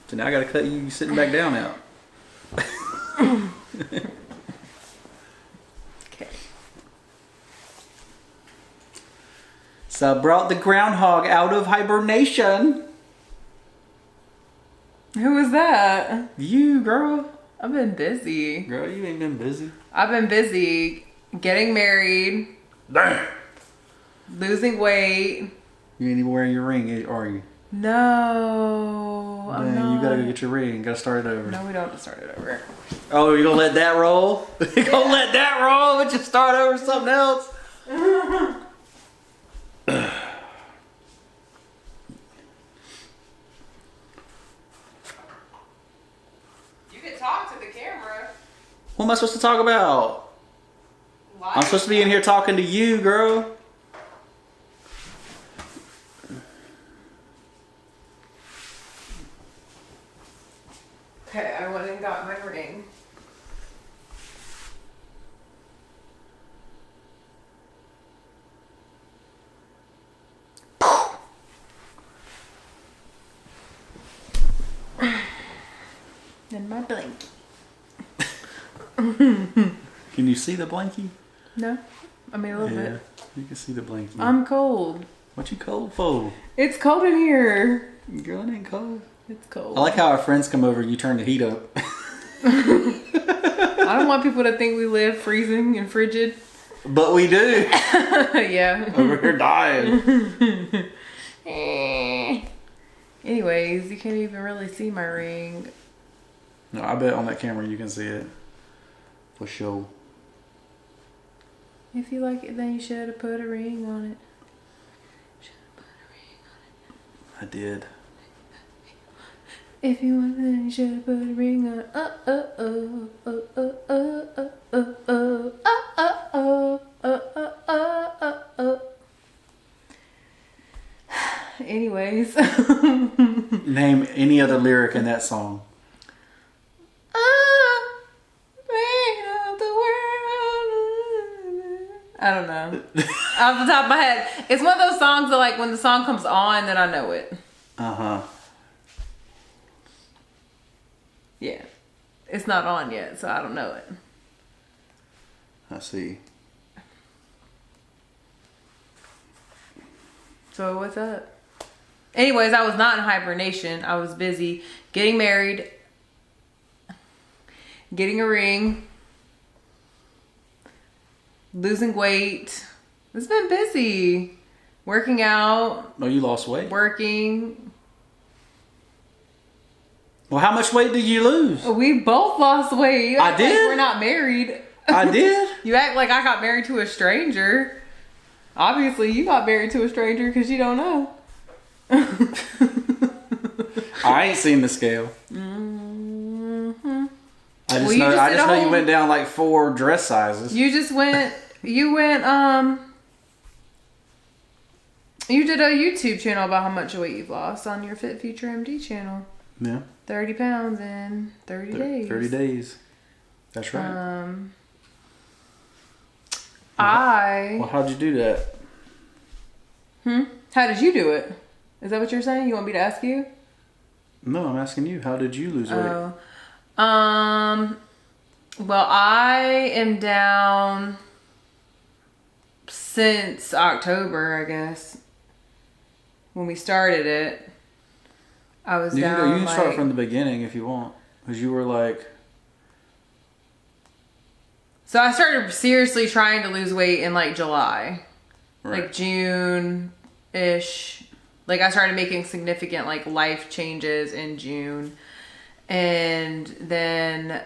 So now I gotta cut you sitting back down out. Okay. So I brought the groundhog out of hibernation. Who was that? You, girl. I've been busy. Girl, you ain't been busy. I've been busy getting married, Damn. losing weight. You ain't even wearing your ring, are you? No, I'm Dang, not. you gotta go get your ring. Gotta start it over. No, we don't have to start it over. Oh, you gonna let that roll? You gonna let that roll and just start over something else? You can talk to the camera. What am I supposed to talk about? Life. I'm supposed to be in here talking to you, girl. Okay, I went and got my ring. And my blankie. Can you see the blankie? No, I mean a little bit. You can see the blankie. I'm cold. What you cold for? It's cold in here. Girl, it ain't cold. It's cold. I like how our friends come over and you turn the heat up. I don't want people to think we live freezing and frigid. But we do. Yeah. Over here dying. Anyways, you can't even really see my ring. No, I bet on that camera you can see it. For sure. If you like it, then you should have put a ring on it. I did. If you want, then you should have put a ring on it. Anyways. Name any other lyric in that song. I don't know. Off the top of my head. It's one of those songs that like when the song comes on, then I know it. Uh-huh. Yeah. It's not on yet, so I don't know it. I see. So what's up? Anyways, I was not in hibernation. I was busy getting married, getting a ring, losing weight. It's been busy. Working out. Oh, you lost weight? Working. Well, how much weight did you lose? We both lost weight. You act I did? like we're not married. I did? You act like I got married to a stranger. Obviously, you got married to a stranger because you don't know. I ain't seen the scale. Mm-hmm. I just Well, know you went down like 4 dress sizes. You just went, you did a YouTube channel about how much weight you've lost on your FitFutureMD channel. Yeah. 30 pounds in 30 days. 30 days. That's right. Well, how'd you do that? How did you do it? Is that what you're saying? You want me to ask you? No, I'm asking you. How did you lose weight? Oh. Well, I am down since October, I guess. When we started it, I was down. You can start from the beginning if you want, because you were like. So I started seriously trying to lose weight in like July, Right. like June-ish. Like I started making significant like life changes in June, and then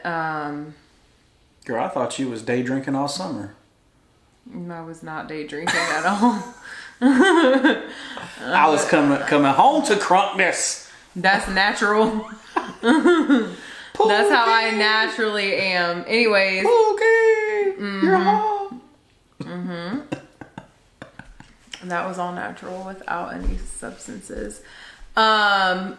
Girl, I thought you was day drinking all summer. I was not day drinking at all. I was coming home to crunkness. That's natural. That's how I naturally am. Anyways. Pookie, you're home. That was all natural without any substances. At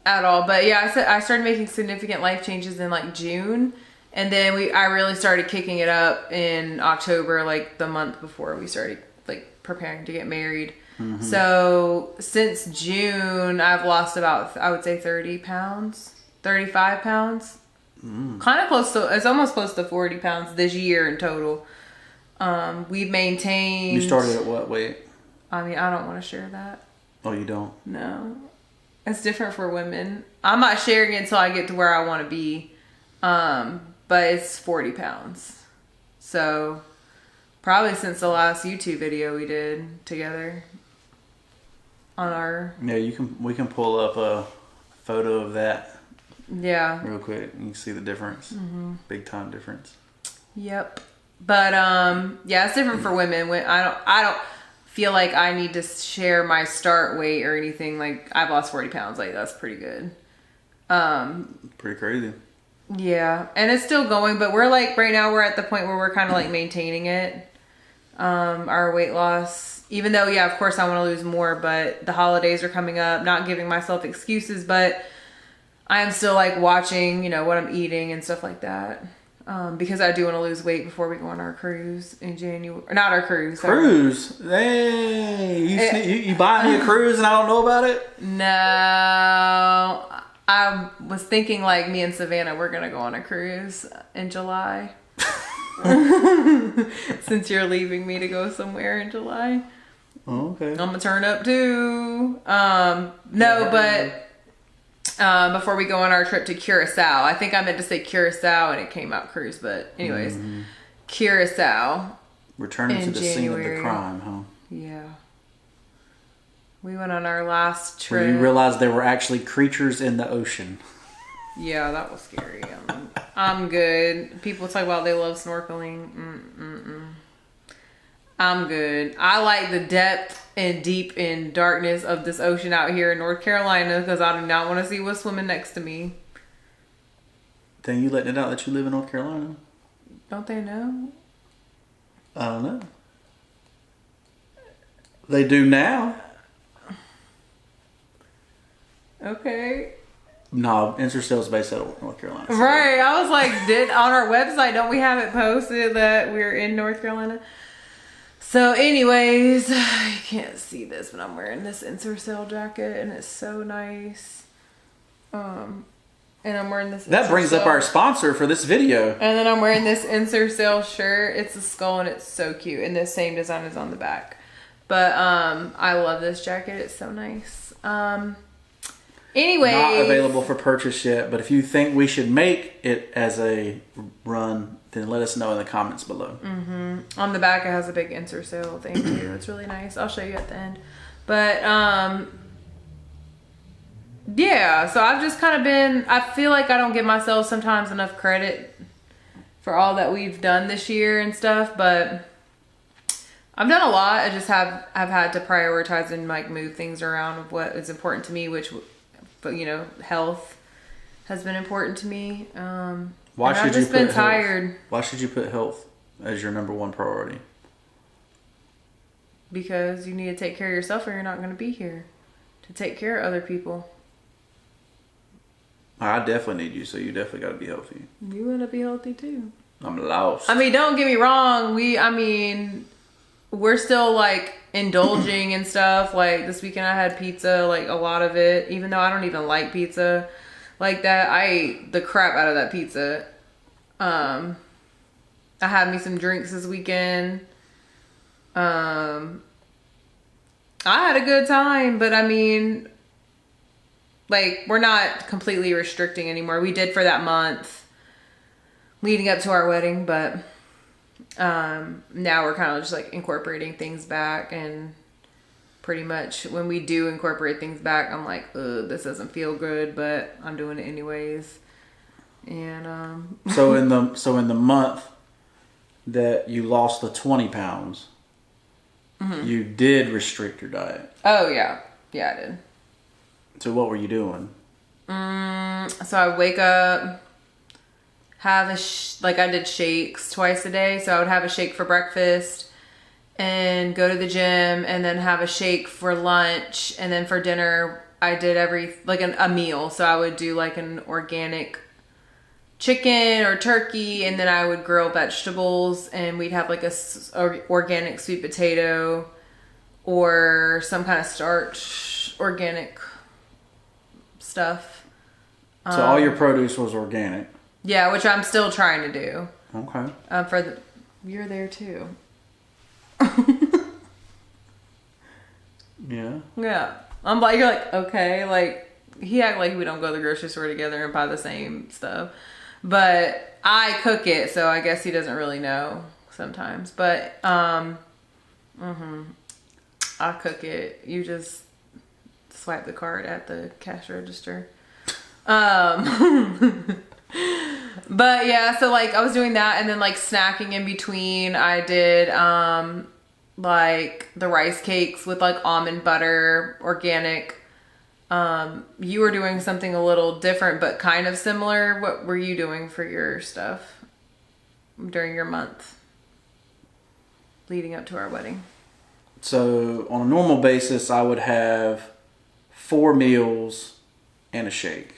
all. But yeah, I started making significant life changes in like June. And then I really started kicking it up in October, like the month before we started like preparing to get married. So since June, I've lost about, I would say 30 pounds, 35 pounds. Kind of close to, it's almost close to 40 pounds this year in total. We've maintained. You started at what weight? I mean, I don't want to share that. Oh, you don't? No. It's different for women. I'm not sharing it until I get to where I want to be. But it's 40 pounds. So probably since the last YouTube video we did together on our. Yeah, we can pull up a photo of that. Yeah. Real quick. You can see the difference. Big time difference. Yep. But yeah, it's different for women. When I don't feel like I need to share my start weight or anything. Like, I've lost 40 pounds. Like, that's pretty good. Pretty crazy. Yeah, and it's still going, but we're like, right now we're at the point where we're kind of like maintaining it. Our weight loss, even though, yeah, of course I want to lose more, but the holidays are coming up, not giving myself excuses, but I am still like watching, you know, what I'm eating and stuff like that. Because I do want to lose weight before we go on our cruise in January. Or not our cruise. Cruise? Hey, you buy me a cruise and I don't know about it? No. I was thinking like me and Savannah, we're going to go on a cruise in July. Since you're leaving me to go somewhere in July. Oh, okay. I'm going to turn up too. But before we go on our trip to Curacao. I think I meant to say Curacao and it came out cruise, but anyways, Curacao. Returning to the scene of the crime, huh? Yeah. We went on our last trip. When you realized there were actually creatures in the ocean. Yeah, that was scary. I'm good. People talk about they love snorkeling. I'm good. I like the depth and deep in darkness of this ocean out here in North Carolina because I do not want to see what's swimming next to me. Then you letting it out that you live in North Carolina? Don't they know? I don't know. They do now. Okay. No, Ensorsale is based out of North Carolina. So. Right. I was like, on our website, don't we have it posted that we're in North Carolina? So anyways, you can't see this, but I'm wearing this Ensorsale jacket and it's so nice. And I'm wearing this. That brings up our sponsor for this video. And then I'm wearing this Ensorsale shirt. It's a skull and it's so cute. And the same design is on the back. But I love this jacket. It's so nice. Anyway, not available for purchase yet, but if you think we should make it as a run, then let us know in the comments below. On the back, it has a big Ensorsale thing too. It's really nice. I'll show you at the end. But yeah, so I've just kind of been, I feel like I don't give myself sometimes enough credit for all that we've done this year and stuff, but I've done a lot. I just have had to prioritize and like move things around of what is important to me, which, but you know, health has been important to me. Why should I've just been tired. Why should you put health as your number one priority? Because you need to take care of yourself or you're not going to be here to take care of other people. I definitely need you, so you definitely got to be healthy. You want to be healthy too. I'm lost. I mean, don't get me wrong. We're still like indulging and stuff. Like this weekend I had pizza, like a lot of it, even though I don't even like pizza like that. I ate the crap out of that pizza. I had me some drinks this weekend. I had a good time, but I mean, like, we're not completely restricting anymore. We did for that month leading up to our wedding, but now we're kind of just like incorporating things back, and pretty much when we do incorporate things back, I'm like, ugh, this doesn't feel good, but I'm doing it anyways. And so in the month that you lost the 20 pounds, you did restrict your diet. Oh yeah, I did. So what were you doing? So I wake up, have like I did shakes twice a day. So I would have a shake for breakfast and go to the gym, and then have a shake for lunch, and then for dinner I did a meal. So I would do like an organic chicken or turkey, and then I would grill vegetables, and we'd have like a organic sweet potato or some kind of starch, organic stuff. So all your produce was organic. Yeah, which I'm still trying to do. Okay. You're there too. Yeah. Yeah. I'm like, you're like, okay. Like, he act like we don't go to the grocery store together and buy the same stuff. But I cook it, so I guess he doesn't really know sometimes. But, I cook it. You just swipe the card at the cash register. But yeah, so like I was doing that, and then like snacking in between. I did like the rice cakes with like almond butter, organic. You were doing something a little different but kind of similar. What were you doing for your stuff during your month leading up to our wedding? So on a normal basis, I would have 4 meals and a shake,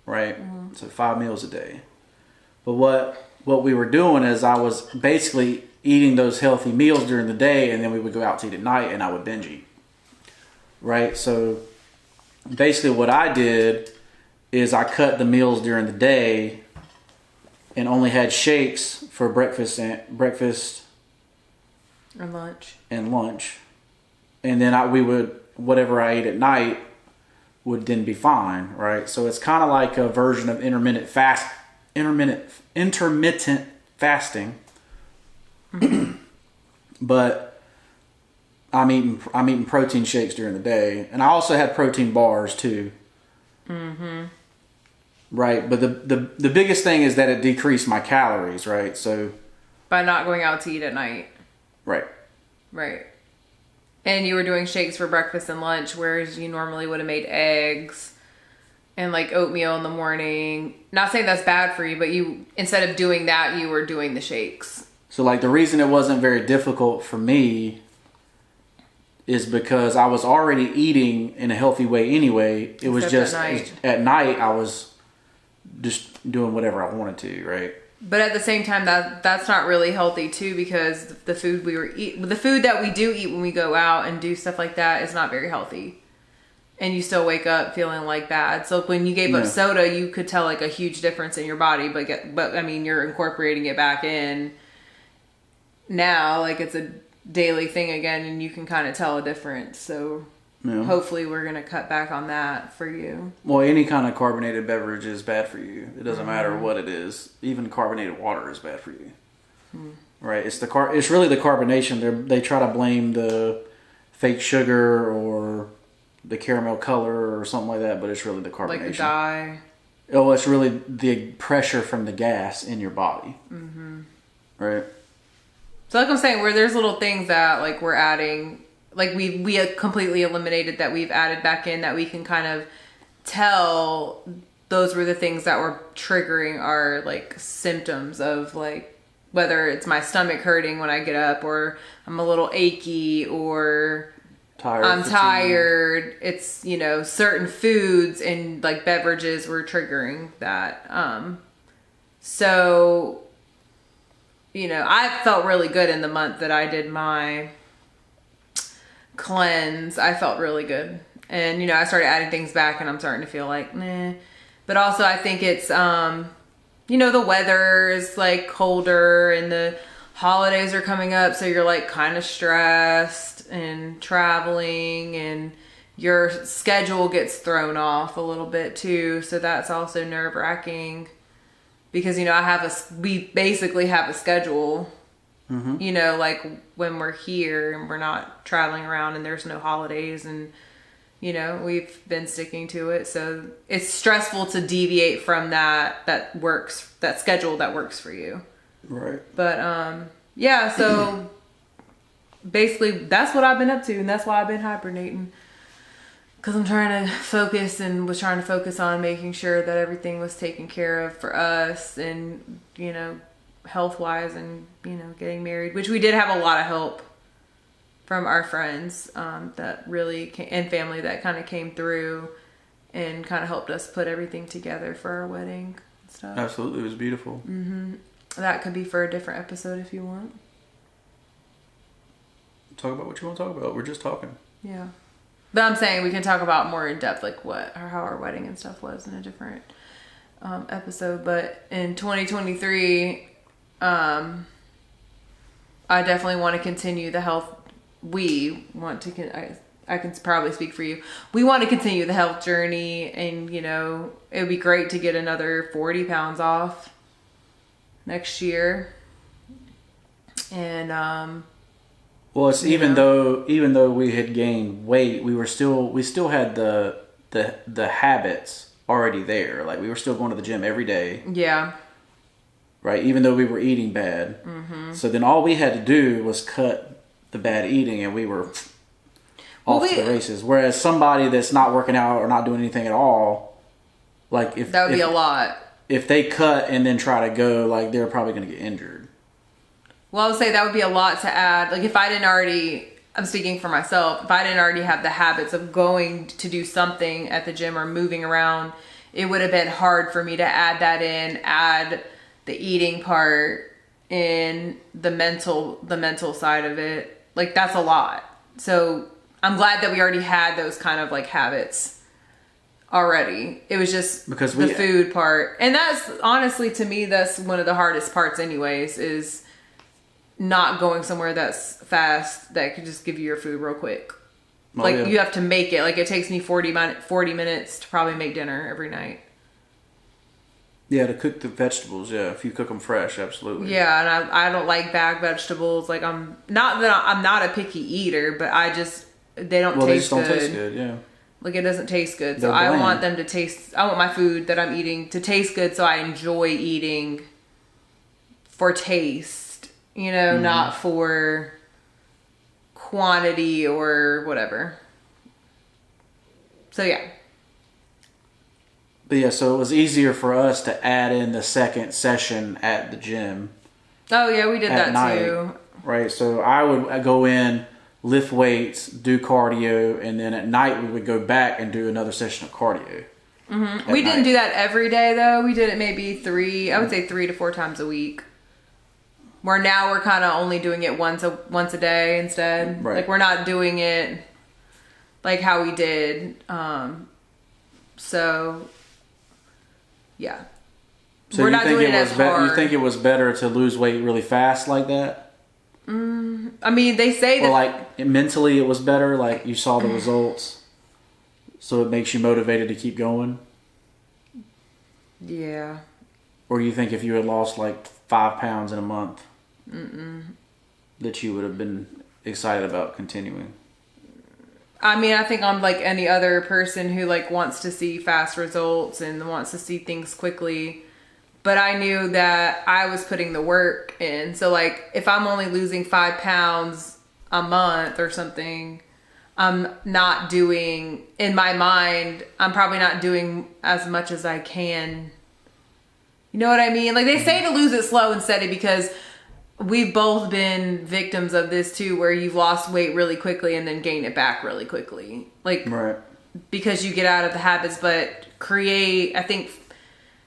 right? So 5 meals a day. But what we were doing is I was basically eating those healthy meals during the day, and then we would go out to eat at night, and I would binge eat, right? So basically what I did is I cut the meals during the day and only had shakes for breakfast and lunch. And then we would, whatever I ate at night would then be fine, right? So it's kind of like a version of intermittent fasting. But I'm eating protein shakes during the day, and I also had protein bars too. Right, but the biggest thing is that it decreased my calories, right? So By not going out to eat at night. Right. And you were doing shakes for breakfast and lunch, whereas you normally would have made eggs and like oatmeal in the morning. Not saying that's bad for you, but you, instead of doing that, you were doing the shakes. So like the reason it wasn't very difficult for me is because I was already eating in a healthy way anyway. It was just at night I was just doing whatever I wanted to, right? But at the same time, that's not really healthy too, because the food the food that we do eat when we go out and do stuff like that is not very healthy. And you still wake up feeling like bad. So when you gave up soda, you could tell like a huge difference in your body. But I mean, you're incorporating it back in now, like it's a daily thing again, and you can kind of tell a difference. So hopefully we're going to cut back on that for you. Well, any kind of carbonated beverage is bad for you. It doesn't matter what it is. Even carbonated water is bad for you. Right? It's it's really the carbonation. They try to blame the fake sugar or the caramel color or something like that, but it's really the carbonation. Like the dye. Oh, it's really the pressure from the gas in your body. Right? So like I'm saying, where there's little things that like we're adding, like we completely eliminated that we've added back in, that we can kind of tell those were the things that were triggering our like symptoms of like, whether it's my stomach hurting when I get up, or I'm a little achy, or I'm tired. It's, certain foods and like beverages were triggering that. So, I felt really good in the month that I did my cleanse. I felt really good. And, I started adding things back, and I'm starting to feel like, meh. But also I think it's, the weather is like colder and the holidays are coming up. So you're like kind of stressed and traveling, and your schedule gets thrown off a little bit too. So that's also nerve wracking, because, we basically have a schedule, like when we're here and we're not traveling around and there's no holidays, and, we've been sticking to it. So it's stressful to deviate from that schedule that works for you. Right. But, so basically that's what I've been up to, and that's why I've been hibernating, because I'm trying to focus on making sure that everything was taken care of for us, and health wise, and getting married, which we did have a lot of help from our friends that really and family that kind of came through and kind of helped us put everything together for our wedding and stuff. Absolutely, it was beautiful. That could be for a different episode if you want. talk about what you want to talk about. We're just talking. Yeah. But I'm saying we can talk about more in depth, like how our wedding and stuff was in a different episode. But in 2023, I definitely want to continue the health. We want to, I can probably speak for you. We want to continue the health journey, and, you know, it would be great to get another 40 pounds off next year. And, well, it's even though we had gained weight, we still had the habits already there. Like, we were still going to the gym every day. Yeah. Right? Even though we were eating bad. Mm-hmm. So then all we had to do was cut the bad eating, and we were off to the races. Whereas somebody that's not working out or not doing anything at all, like that would be a lot. If they cut and then try to go, like, they're probably going to get injured. Well, I would say that would be a lot to add. Like, if I didn't already, I'm speaking for myself, if I didn't already have the habits of going to do something at the gym or moving around, it would have been hard for me to add that in, add the eating part in, the mental side of it. Like, that's a lot. So I'm glad that we already had those kind of like habits already. It was just because the food part. And that's honestly, to me, that's one of the hardest parts anyways, is not going somewhere that's fast that could just give you your food real quick. Oh, like, you have to make it. Like, it takes me 40 minutes to probably make dinner every night. Yeah, to cook the vegetables. Yeah, if you cook them fresh, absolutely. Yeah, and I don't like bagged vegetables. Like, I'm not a picky eater, but they don't taste good. They just don't taste good. Yeah. Like, it doesn't taste good. So I want them to taste. I want my food that I'm eating to taste good, so I enjoy eating for taste. You know, not for quantity or whatever. So yeah. But yeah, so it was easier for us to add in the second session at the gym. Oh yeah, we did that night, too. Right, so I would go in, lift weights, do cardio, and then at night we would go back and do another session of cardio. Mm-hmm. We didn't do that every day though. We did it maybe 3 to 4 times a week. Where now we're kind of only doing it once a day instead. Right. Like, we're not doing it like how we did. So yeah. So we're not doing it as hard. You think it was better to lose weight really fast like that? I mean, they say that. Or like mentally it was better, like you saw the results, so it makes you motivated to keep going? Yeah. Or you think if you had lost like 5 pounds in a month, that you would have been excited about continuing? I mean, I think I'm like any other person who like wants to see fast results and wants to see things quickly. But I knew that I was putting the work in. So like, if I'm only losing 5 pounds a month or something, I'm not doing, in my mind, I'm probably not doing as much as I can. You know what I mean? Like, they say to lose it slow and steady, because we've both been victims of this too, where you've lost weight really quickly and then gain it back really quickly. Like, right. Because you get out of the habits, but I think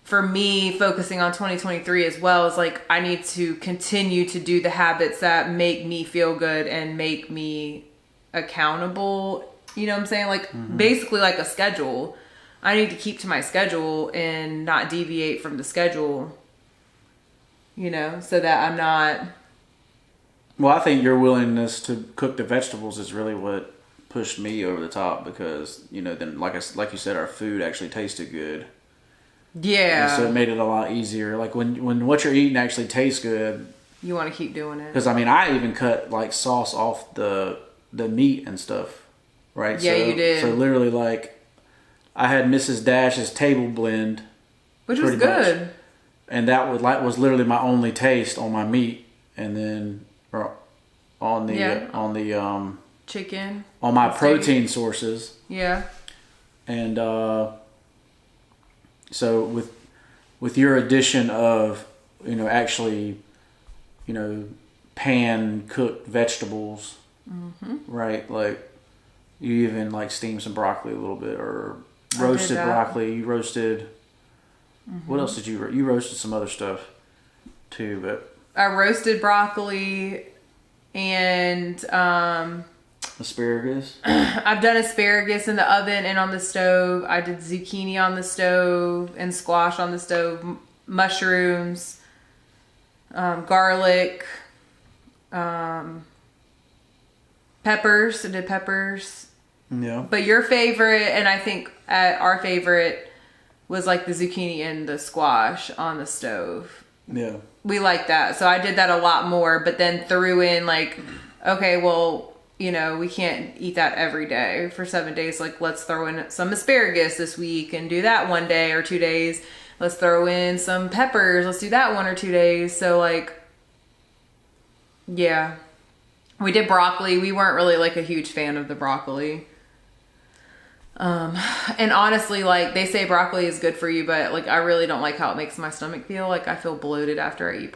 for me, focusing on 2023 as well, is like, I need to continue to do the habits that make me feel good and make me accountable. You know what I'm saying? Like, basically like a schedule. I need to keep to my schedule and not deviate from the schedule. You know, so that I'm not. Well, I think your willingness to cook the vegetables is really what pushed me over the top, because, you know, then like you said, our food actually tasted good. Yeah. And so it made it a lot easier. Like, when what you're eating actually tastes good, you want to keep doing it. Because I mean, I even cut like sauce off the meat and stuff, right? Yeah, you did. So literally, like, I had Mrs. Dash's table blend, which was good. Much. And that was literally my only taste on my meat, and then on the chicken, on my protein sources. Yeah. And so with your addition of, you know, actually, you know, pan cooked vegetables, right? Like, you even like steam some broccoli a little bit, or roasted broccoli. You roasted. What else did you roasted some other stuff too, but I roasted broccoli. and Asparagus. I've done asparagus in the oven and on the stove. I did zucchini on the stove and squash on the stove, mushrooms, garlic, peppers. I did peppers. Yeah. But your favorite, and I think our favorite, was like the zucchini and the squash on the stove. Yeah. We like that. So I did that a lot more, but then threw in like, okay, well, you know, we can't eat that every day for 7 days. Like, let's throw in some asparagus this week and do that 1 day or 2 days. Let's throw in some peppers. Let's do that 1 or 2 days. So like, yeah, we did broccoli. We weren't really like a huge fan of the broccoli. And honestly, like they say broccoli is good for you, but like I really don't like how it makes my stomach feel. Like I feel bloated after I eat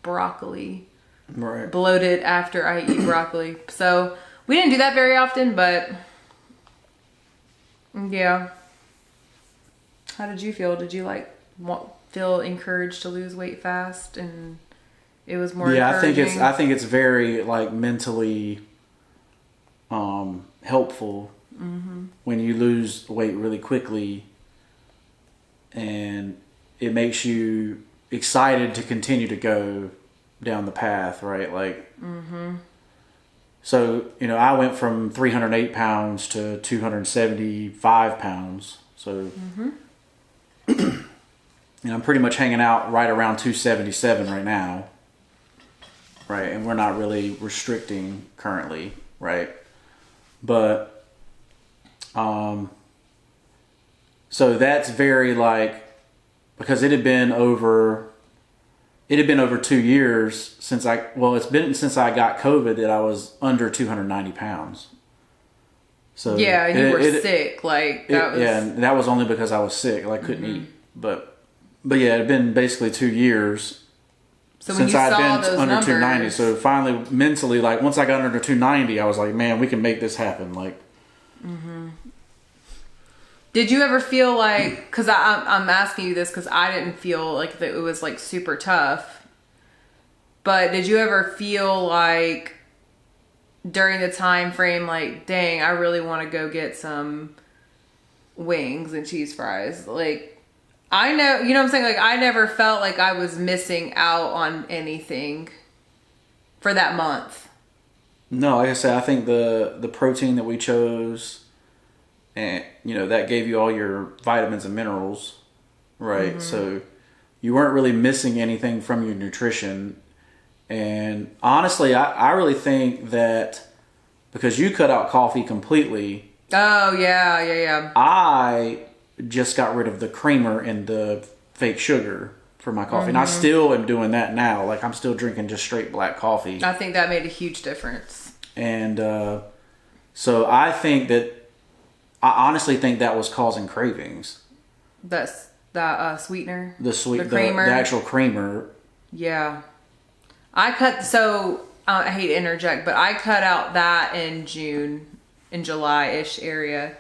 broccoli. Right. Bloated after I eat broccoli. So we didn't do that very often, but yeah. How did you feel? Did you like feel encouraged to lose weight fast, and it was more? Yeah, encouraging? I think it's very like mentally helpful when you lose weight really quickly, and it makes you excited to continue to go down the path, right? Like, so, you know, I went from 308 pounds to 275 pounds. So, you know, I'm pretty much hanging out right around 277 right now. Right. And we're not really restricting currently. Right. But, so that's very like, because it had been over 2 years since it's been since I got COVID that I was under 290 pounds. So yeah, you were sick. Like that was... Yeah, and that was only because I was sick. Like I couldn't eat. But yeah, it had been basically 2 years since I'd been under numbers, 290. So finally, mentally, like once I got under 290, I was like, man, we can make this happen. Like, Did you ever feel like, because I'm asking you this because I didn't feel like that it was like super tough, but did you ever feel like during the time frame, like, dang, I really want to go get some wings and cheese fries? Like, I know, you know what I'm saying? Like, I never felt like I was missing out on anything for that month. no, like I said, I think the protein that we chose, and you know, that gave you all your vitamins and minerals, right? So you weren't really missing anything from your nutrition. And honestly, I really think that because you cut out coffee completely. Oh, yeah. I just got rid of the creamer and the fake sugar for my coffee. And I still am doing that now. Like I'm still drinking just straight black coffee. I think that made a huge difference. And so I honestly think that was causing cravings. That's that sweetener, The creamer, the actual creamer. Yeah, I hate to interject, but I cut out that in July-ish area.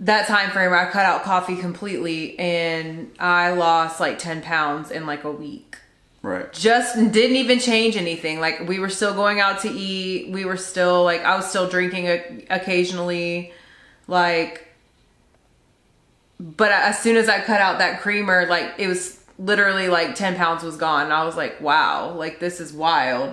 That time frame where I cut out coffee completely, and I lost like 10 pounds in like a week. Right. Just didn't even change anything. Like we were still going out to eat. We were still like, I was still drinking occasionally. Like, but as soon as I cut out that creamer, like it was literally like 10 pounds was gone. And I was like, wow, like this is wild.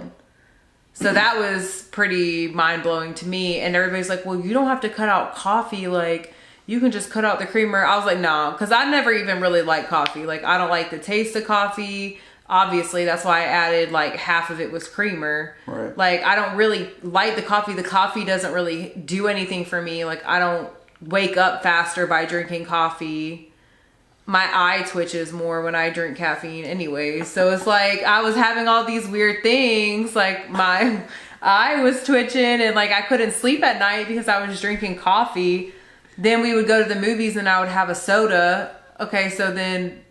So that was pretty mind blowing to me. And everybody's like, well, you don't have to cut out coffee. Like you can just cut out the creamer. I was like, no, cause I never even really liked coffee. Like I don't like the taste of coffee. Obviously, that's why I added like half of it was creamer. Right. Like I don't really like the coffee. The coffee doesn't really do anything for me. Like I don't wake up faster by drinking coffee. My eye twitches more when I drink caffeine anyway. So it's like I was having all these weird things. Like my eye was twitching and like I couldn't sleep at night because I was drinking coffee. Then we would go to the movies and I would have a soda. Okay, so then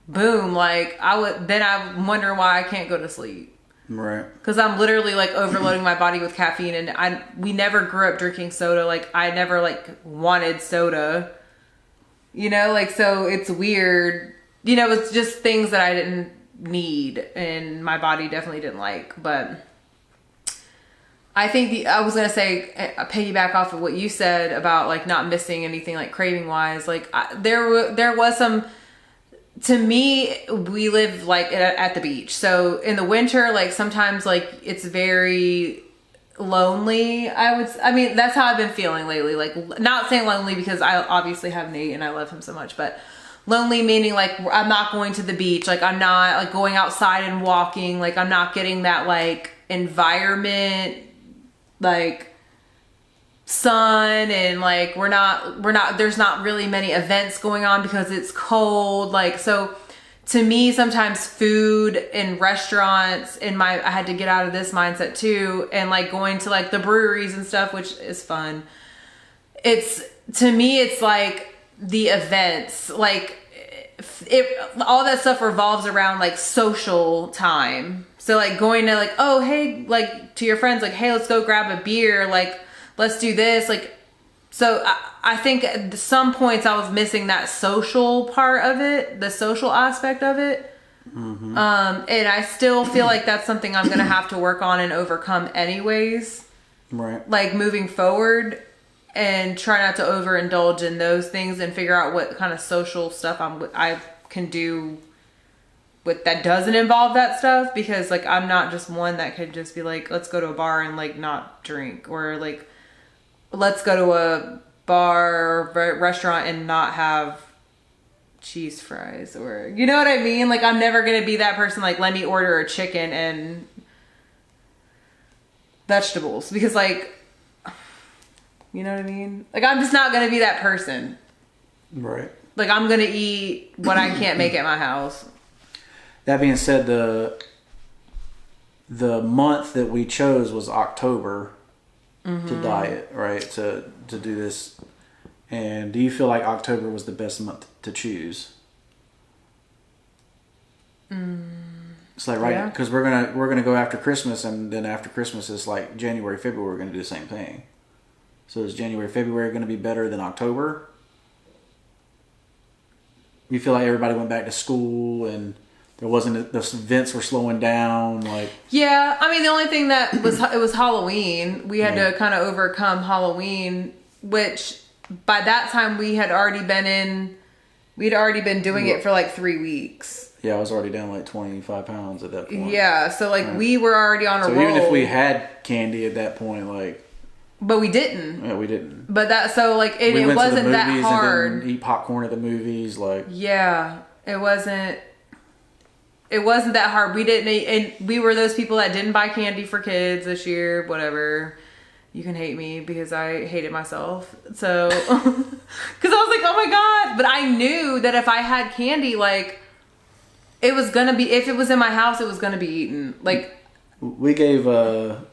boom, like I'm wondering why I can't go to sleep. Right. Because I'm literally like overloading my body with caffeine, and we never grew up drinking soda. Like I never like wanted soda, you know, like, so it's weird, you know, it's just things that I didn't need and my body definitely didn't like. But I think I was gonna say, piggyback off of what you said about like not missing anything like craving wise. Like there was some. To me, we live like at the beach, so in the winter, like sometimes like it's very lonely. I mean, that's how I've been feeling lately. Like, not saying lonely because I obviously have Nate and I love him so much, but lonely meaning like I'm not going to the beach, like I'm not like going outside and walking, like I'm not getting that like environment, like sun, and like we're not there's not really many events going on because it's cold. Like, so to me, sometimes food in restaurants, I had to get out of this mindset too, and like going to like the breweries and stuff, which is fun. To me, it's like the events, like all that stuff revolves around like social time. So like going to like, oh, hey, like to your friends, like, hey, let's go grab a beer. Like, let's do this. Like, so I think at some points I was missing that social part of it, the social aspect of it. Mm-hmm. And I still feel like that's something I'm going to have to work on and overcome anyways. Right. Like moving forward, and try not to overindulge in those things and figure out what kind of social stuff I can do with that doesn't involve that stuff, because like I'm not just one that could just be like, let's go to a bar and like not drink, or like let's go to a bar or restaurant and not have cheese fries, or you know what I mean? Like I'm never gonna be that person like, let me order a chicken and vegetables, because like, you know what I mean? Like I'm just not gonna be that person. Right. Like I'm gonna eat what I can't make at my house. That being said, the month that we chose was October to diet, right? To do this. And do you feel like October was the best month to choose? It's like, right, because we're gonna go after Christmas, and then after Christmas is like January, February, we're gonna do the same thing. So is January, February going to be better than October? You feel like everybody went back to school and there wasn't, the events were slowing down, like? Yeah, I mean, the only thing that was, it was Halloween. We had to kind of overcome Halloween, which by that time we'd already been doing it for like 3 weeks. Yeah, I was already down like 25 pounds at that point. Yeah, so like we were already on a roll. So even if we had candy at that point, like... But we didn't. Yeah, we didn't. But that, so like it wasn't that hard. And eat popcorn at the movies, like. Yeah, it wasn't that hard. We didn't eat, and we were those people that didn't buy candy for kids this year. Whatever. You can hate me because I hated myself. So, because I was like, oh my god! But I knew that if I had candy, like, it was gonna be, if it was in my house, it was gonna be eaten. Like, we gave the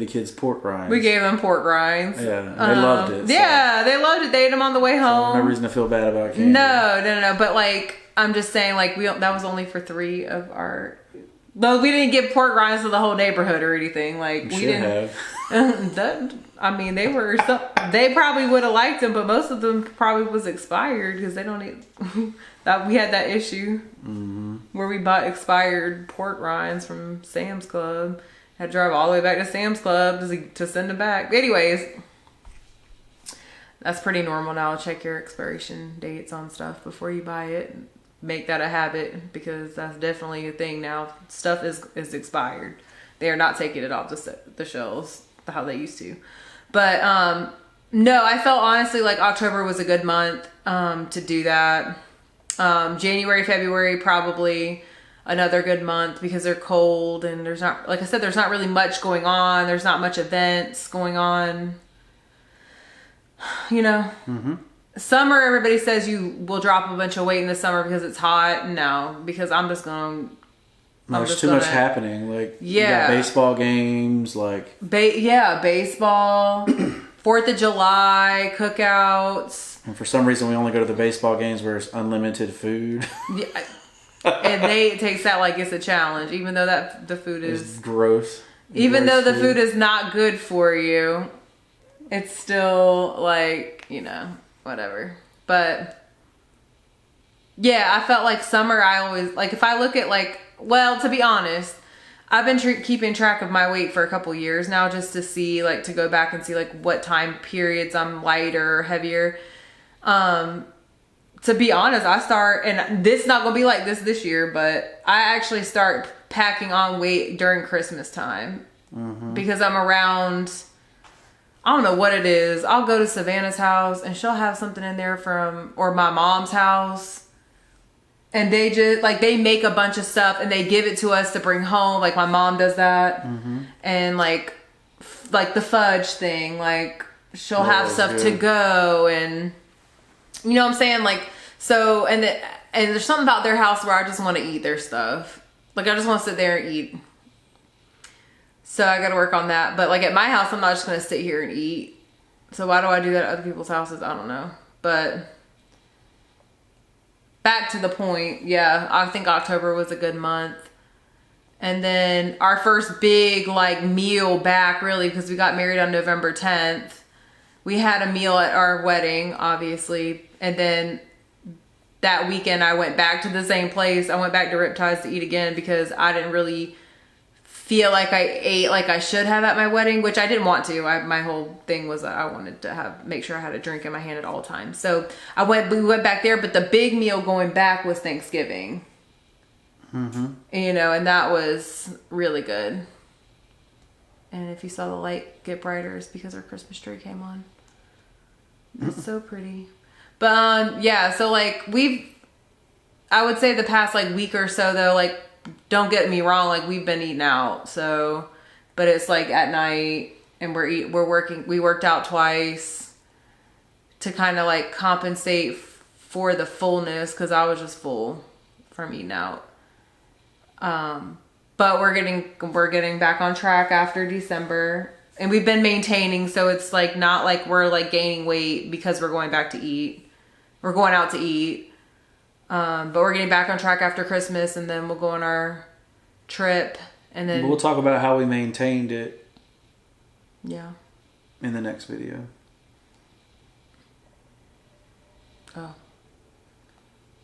kids pork rinds. We gave them pork rinds. Yeah, and they loved it. So. Yeah, they loved it. They ate them on the way home. So no reason to feel bad about candy. No. But like, I'm just saying, like, that was only for 3 of our. Though we didn't give pork rinds to the whole neighborhood or anything. Like we didn't. I mean, they probably would have liked them, but most of them probably was expired because they don't eat. That we had that issue where we bought expired pork rinds from Sam's Club. Had to drive all the way back to Sam's Club to send them back. Anyways, that's pretty normal now. Check your expiration dates on stuff before you buy it. Make that a habit, because that's definitely a thing now. Stuff is expired. They are not taking it off the shelves how they used to. But no, I felt honestly like October was a good month to do that. January, February probably another good month because they're cold and there's not, like I said, there's not really much going on. There's not much events going on. You know, summer, everybody says you will drop a bunch of weight in the summer because it's hot. No, because I'm just going to. There's too much happening. Like, you got baseball games, like. Baseball, 4th of July, cookouts. And for some reason, we only go to the baseball games where it's unlimited food. Yeah. And Nate takes that like it's a challenge, even though that the food is gross. Even though the food is not good for you, it's still like, you know, whatever. But yeah, I felt like summer, I always, like, if I look at like, well, to be honest, I've been keeping track of my weight for a couple years now, just to see, like, to go back and see, like, what time periods I'm lighter or heavier. To be honest, I start, and this is not gonna be like this year, but I actually start packing on weight during Christmas time. Because I'm around, I don't know what it is. I'll go to Savannah's house and she'll have something in there or my mom's house. And they just, like, they make a bunch of stuff and they give it to us to bring home. Like, my mom does that. And, like the fudge thing, like, she'll have stuff to go. And, you know what I'm saying? Like, so, and there's something about their house where I just want to eat their stuff. Like, I just want to sit there and eat. So I got to work on that. But, like, at my house, I'm not just going to sit here and eat. So why do I do that at other people's houses? I don't know. But back to the point, yeah, I think October was a good month. And then our first big, like, meal back, really, because we got married on November 10th. We had a meal at our wedding, obviously. And then that weekend, I went back to the same place. I went back to Riptides to eat again because I didn't really feel like I ate like I should have at my wedding, which I didn't want to. My whole thing was that I wanted to make sure I had a drink in my hand at all times. So we went back there, but the big meal going back was Thanksgiving. You know, and that was really good. And if you saw the light get brighter, it's because our Christmas tree came on. It's so pretty. But yeah, so like I would say the past like week or so though, like, don't get me wrong, like, we've been eating out, so, but it's like at night and we worked out twice to kind of like compensate for the fullness, because I was just full from eating out. But we're getting back on track after December, and we've been maintaining, so it's like not like we're like gaining weight because we're going back to eat. We're going out to eat. But we're getting back on track after Christmas, and then we'll go on our trip, and then we'll talk about how we maintained it. Yeah. In the next video. Oh.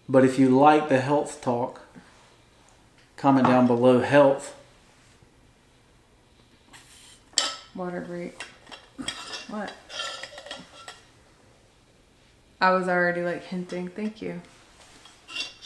But if you like the health talk, comment down below health. Water break. What? I was already like hinting. Thank you.